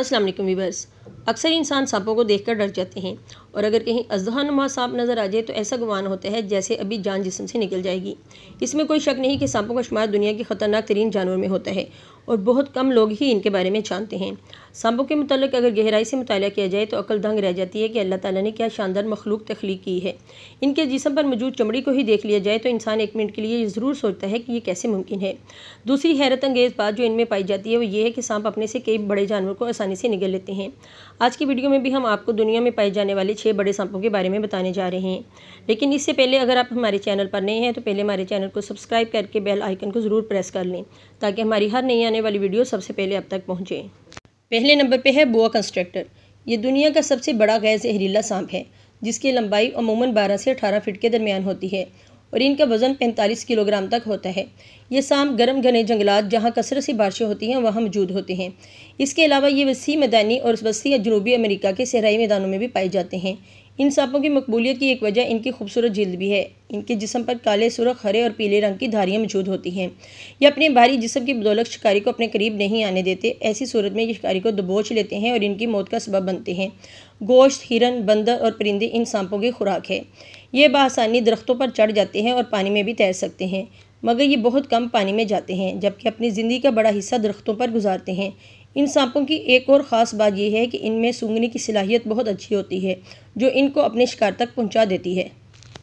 अस्सलाम वालेकुम वीवर्स। अक्सर इंसान सांपों को देखकर डर जाते हैं और अगर कहीं अजदहानुमा सांप नज़र आ जाए तो ऐसा गुमान होता है जैसे अभी जान जिस्म से निकल जाएगी। इसमें कोई शक नहीं कि सांपों का शुमार दुनिया की ख़तरनाक तरीन जानवर में होता है और बहुत कम लोग ही इनके बारे में जानते हैं। सांपों के मुताल्लिक़ अगर गहराई से मुताला किया जाए तो अक्ल दंग रह जाती है कि अल्लाह ताला ने क्या शानदार मखलूक तख्लीक की है। इनके जिस्म पर मौजूद चमड़ी को ही देख लिया जाए तो इंसान एक मिनट के लिए ज़रूर सोचता है कि ये कैसे मुमकिन है। दूसरी हैरत अंगेज़ बात जो इनमें पाई जाती है वो ये है कि सांप अपने से कई बड़े जानवर को आसानी से निगल लेते हैं। आज की वीडियो में भी हम आपको दुनिया में पाए जाने वाले 6 बड़े सांपों के बारे में बताने जा रहे हैं। लेकिन इससे पहले अगर आप हमारे चैनल पर नए हैं तो पहले हमारे चैनल को सब्सक्राइब करके बेल आइकन को ज़रूर प्रेस कर लें ताकि हमारी हर नई आने वाली वीडियो सबसे पहले आप तक पहुँचे। पहले नंबर पे है बोआ कंस्ट्रक्टर। ये दुनिया का सबसे बड़ा गैर जहरीला सांप है जिसकी लंबाई अमूमन 12 से 18 फीट के दरमियान होती है और इनका वज़न 45 किलोग्राम तक होता है। ये सांप गर्म घने जंगलात जहाँ कसरत से बारिशें होती हैं वहाँ मौजूद होते हैं। इसके अलावा ये वसी मैदानी और वसी जनूबी अमेरिका के सहराई मैदानों में भी पाए जाते हैं। इन सांपों की मकबूलियत की एक वजह इनकी खूबसूरत जिल्द भी है। इनके जिस्म पर काले, सुर्ख, हरे और पीले रंग की धारियाँ मौजूद होती हैं। ये अपने भारी जिस्म की बदौलत शिकारी को अपने करीब नहीं आने देते। ऐसी सूरत में ये शिकारी को दबोच लेते हैं और इनकी मौत का सबब बनते हैं। गोश्त, हिरन, बंदर और परिंदे इन सांपों की खुराक है। ये बआसानी दरख्तों पर चढ़ जाते हैं और पानी में भी तैर सकते हैं, मगर ये बहुत कम पानी में जाते हैं जबकि अपनी ज़िंदगी का बड़ा हिस्सा दरख्तों पर गुजारते हैं। इन सांपों की एक और ख़ास बात यह है कि इनमें सूंघने की सलाहियत बहुत अच्छी होती है जो इनको अपने शिकार तक पहुंचा देती है।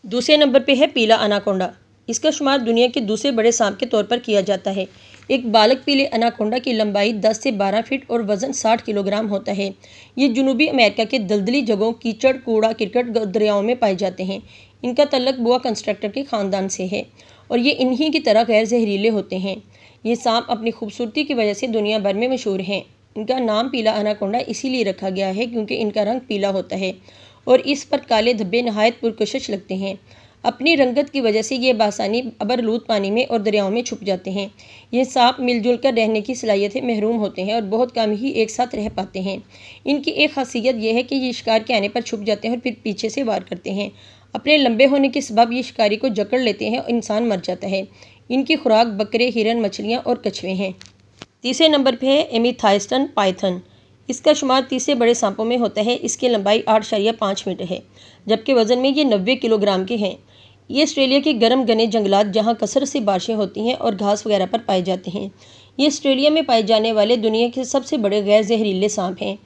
दूसरे नंबर पे है पीला अनाकोंडा। इसका शुमार दुनिया के दूसरे बड़े सांप के तौर पर किया जाता है। एक बालक पीले अनाकोंडा की लंबाई 10 से 12 फीट और वज़न 60 किलोग्राम होता है। ये जनूबी अमेरिका के दलदली जगहों, कीचड़, कूड़ा करकट दरियाओं में पाए जाते हैं। इनका तल्लक बोआ कंस्ट्रक्टर के ख़ानदान से है और ये इन्हीं की तरह गैर जहरीले होते हैं। ये सांप अपनी खूबसूरती की वजह से दुनिया भर में मशहूर हैं। इनका नाम पीला अनाकोंडा इसीलिए रखा गया है क्योंकि इनका रंग पीला होता है और इस पर काले धब्बे नहायत पुरकशिश लगते हैं। अपनी रंगत की वजह से ये बासानी अबरलूद पानी में और दरियाओं में छुप जाते हैं। ये सांप मिलजुल कर रहने की सलाहियत से महरूम होते हैं और बहुत कम ही एक साथ रह पाते हैं। इनकी एक खासियत यह है कि ये शिकार के आने पर छुप जाते हैं और फिर पीछे से वार करते हैं। अपने लंबे होने के सबब ये शिकारी को जकड़ लेते हैं और इंसान मर जाता है। इनकी खुराक बकरे, हिरन, मछलियाँ और कछुए हैं। तीसरे नंबर पर है एमीथाइस्टन पाइथन। इसका शुमार तीसरे बड़े सांपों में होता है। इसकी लंबाई 8.5 मीटर है जबकि वज़न में ये 90 किलोग्राम के हैं। ये ऑस्ट्रेलिया के गर्म घने जंगलात जहाँ कसरत से बारिशें होती हैं और घास वगैरह पर पाए जाते हैं। ये ऑस्ट्रेलिया में पाए जाने वाले दुनिया के सबसे बड़े गैर जहरीले सांप हैं।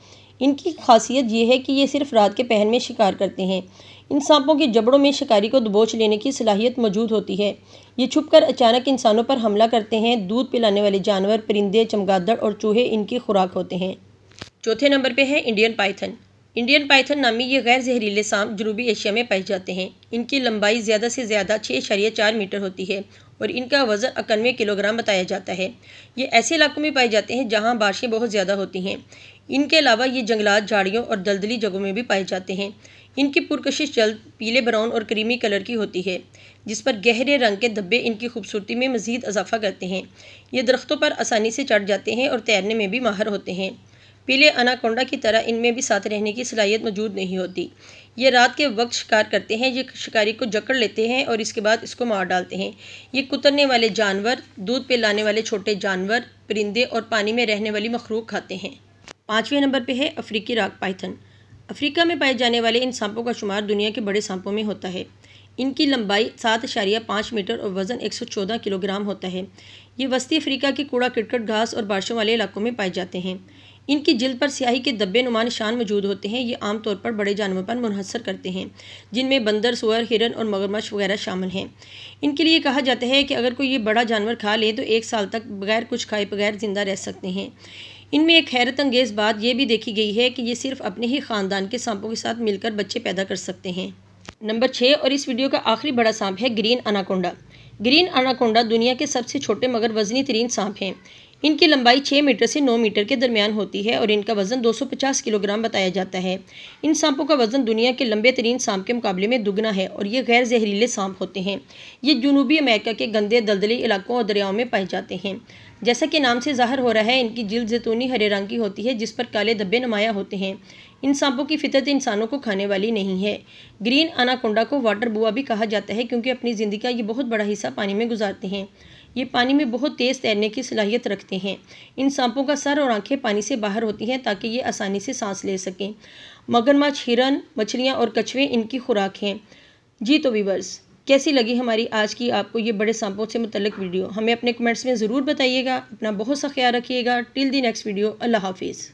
इनकी खासियत ये है कि ये सिर्फ रात के पहर में शिकार करते हैं। इन सांपों के जबड़ों में शिकारी को दबोच लेने की सलाहियत मौजूद होती है। ये छुपकर अचानक इंसानों पर हमला करते हैं। दूध पिलाने वाले जानवर, परिंदे, चमगादड़ और चूहे इनकी खुराक होते हैं। चौथे नंबर पे है इंडियन पाइथन। इंडियन पाइथन नामी ये गैर जहरीले सांप जनूबी एशिया में पाए जाते हैं। इनकी लंबाई ज़्यादा से ज़्यादा 6.4 मीटर होती है और इनका वज़न 91 किलोग्राम बताया जाता है। ये ऐसे इलाकों में पाए जाते हैं जहाँ बारिशें बहुत ज़्यादा होती हैं। इनके अलावा ये जंगलात, झाड़ियों और दलदली जगहों में भी पाए जाते हैं। इनकी पुरकशिश जल्द पीले, ब्राउन और क्रीमी कलर की होती है जिस पर गहरे रंग के धब्बे इनकी खूबसूरती में मज़ीद इजाफा करते हैं। ये दरख्तों पर आसानी से चढ़ जाते हैं और तैरने में भी माहिर होते हैं। पीले अनाकोंडा की तरह इनमें भी साथ रहने की सलाहियत मौजूद नहीं होती। ये रात के वक्त शिकार करते हैं। ये शिकारी को जकड़ लेते हैं और इसके बाद इसको मार डालते हैं। ये कुतरने वाले जानवर, दूध पिलाने वाले छोटे जानवर, परिंदे और पानी में रहने वाली मखलूक खाते हैं। पाँचवें नंबर पे है अफ्रीकी राग पाइथन। अफ्रीका में पाए जाने वाले इन सांपों का शुमार दुनिया के बड़े सांपों में होता है। इनकी लंबाई 7.5 मीटर और वज़न 114 किलोग्राम होता है। ये वस्ती अफ्रीका के कूड़ा करकट, घास और बारिशों वाले इलाकों में पाए जाते हैं। इनकी जिल्द पर स्याही के धब्बे नुमा निशान मौजूद होते हैं। ये आमतौर पर बड़े जानवरों पर मुनहसर करते हैं जिनमें बंदर, सुअर, हिरन और मगरमच्छ वगैरह शामिल हैं। इनके लिए कहा जाता है कि अगर कोई ये बड़ा जानवर खा ले तो 1 साल तक बगैर कुछ खाए बगैर ज़िंदा रह सकते हैं। इनमें एक हैरत अंगेज़ बात यह भी देखी गई है कि ये सिर्फ अपने ही ख़ानदान के सांपों के साथ मिलकर बच्चे पैदा कर सकते हैं। नंबर 6 और इस वीडियो का आखिरी बड़ा सांप है ग्रीन अनाकोंडा। ग्रीन अनाकोंडा दुनिया के सबसे छोटे मगर वज़नी तरीन सांप हैं। इनकी लंबाई 6 मीटर से 9 मीटर के दरमियान होती है और इनका वज़न 250 किलोग्राम बताया जाता है। इन सांपों का वज़न दुनिया के लंबे तरीन सांप के मुकाबले में दुगना है और ये गैर जहरीले सांप होते हैं। ये जनूबी अमेरिका के गंदे दलदली इलाकों और दरियाओं में पाए जाते हैं। जैसा कि नाम से ज़ाहिर हो रहा है, इनकी जिल्द जैतूनी हरे रंग की होती है जिस पर काले धब्बे नुमाया होते हैं। इन सांपों की फितरत इंसानों को खाने वाली नहीं है। ग्रीन अनाकोंडा को वाटर बुआ भी कहा जाता है क्योंकि अपनी ज़िंदगी का ये बहुत बड़ा हिस्सा पानी में गुजारते हैं। ये पानी में बहुत तेज़ तैरने की सलाहियत रखते हैं। इन सांपों का सर और आंखें पानी से बाहर होती हैं ताकि ये आसानी से सांस ले सकें। मगरमच्छ, हिरन, मछलियाँ और कछुए इनकी खुराक हैं। जी तो व्यूअर्स, कैसी लगी हमारी आज की आपको ये बड़े सांपों से मुतल्लिक वीडियो? हमें अपने कमेंट्स में ज़रूर बताइएगा। अपना बहुत सा ख्याल रखिएगा। टिल दी नेक्स्ट वीडियो, अल्लाह हाफिज़।